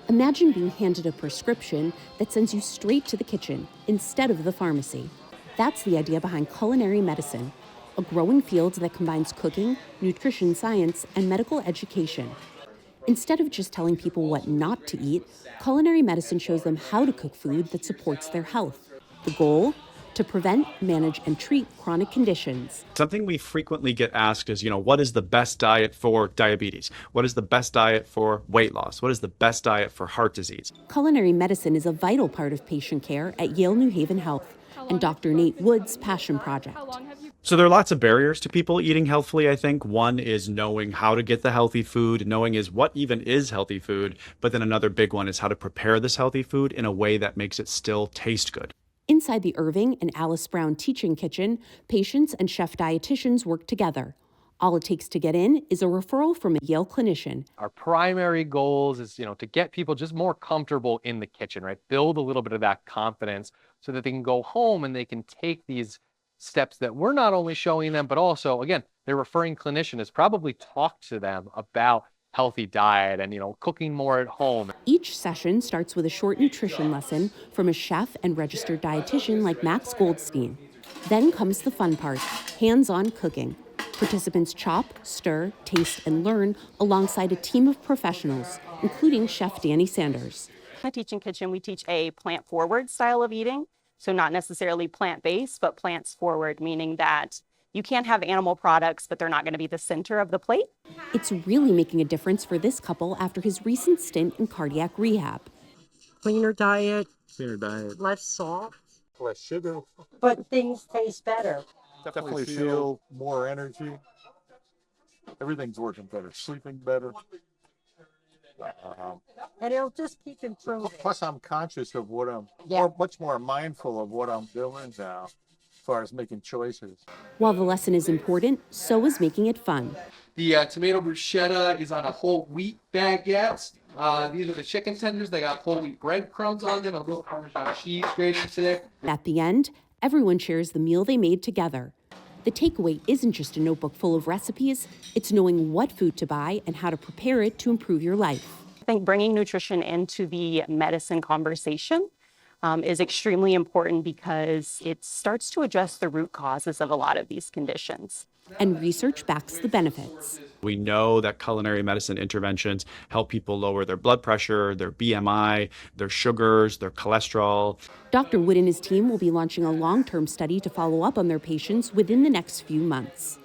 Imagine being handed a prescription that sends you straight to the kitchen instead of the pharmacy. That's the idea behind culinary medicine, a growing field that combines cooking, nutrition science, and medical education. Instead of just telling people what not to eat, culinary medicine shows them how to cook food that supports their health. The goal? To prevent, manage, and treat chronic conditions. Something we frequently get asked is, what is the best diet for diabetes? What is the best diet for weight loss? What is the best diet for heart disease? Culinary medicine is a vital part of patient care at Yale New Haven Health and Dr. Nate Wood's passion project. So there are lots of barriers to people eating healthfully, I think. One is knowing how to get the healthy food, knowing is what even is healthy food. But then another big one is how to prepare this healthy food in a way that makes it still taste good. Inside the Irving and Alice Brown Teaching Kitchen, patients and chef dietitians work together. All it takes to get in is a referral from a Yale clinician. Our primary goals is, to get people just more comfortable in the kitchen, right? Build a little bit of that confidence so that they can go home and they can take these steps that we're not only showing them, but also, again, their referring clinician has probably talked to them about healthy diet and, cooking more at home. Each session starts with a short nutrition lesson from a chef and registered dietitian like Max Goldstein. Then comes the fun part, hands-on cooking. Participants chop, stir, taste, and learn alongside a team of professionals, including Chef Danny Sanders. In the Teaching Kitchen, we teach a plant-forward style of eating. So not necessarily plant-based, but plants-forward, meaning that you can't have animal products, but they're not going to be the center of the plate. It's really making a difference for this couple after his recent stint in cardiac rehab. Cleaner diet, less salt, less sugar. but things taste better. Definitely feel more energy. Everything's working better. Sleeping better. And it'll just keep improving. Plus, I'm conscious of what much more mindful of what I'm doing now, as far as making choices. While the lesson is important, so is making it fun. The tomato bruschetta is on a whole wheat baguette. These are the chicken tenders. They got whole wheat breadcrumbs on them, a little Parmesan cheese grated today. At the end, everyone shares the meal they made together. The takeaway isn't just a notebook full of recipes, it's knowing what food to buy and how to prepare it to improve your life. I think bringing nutrition into the medicine conversation is extremely important because it starts to address the root causes of a lot of these conditions. And research backs the benefits. We know that culinary medicine interventions help people lower their blood pressure, their BMI, their sugars, their cholesterol. Dr. Wood and his team will be launching a long-term study to follow up on their patients within the next few months.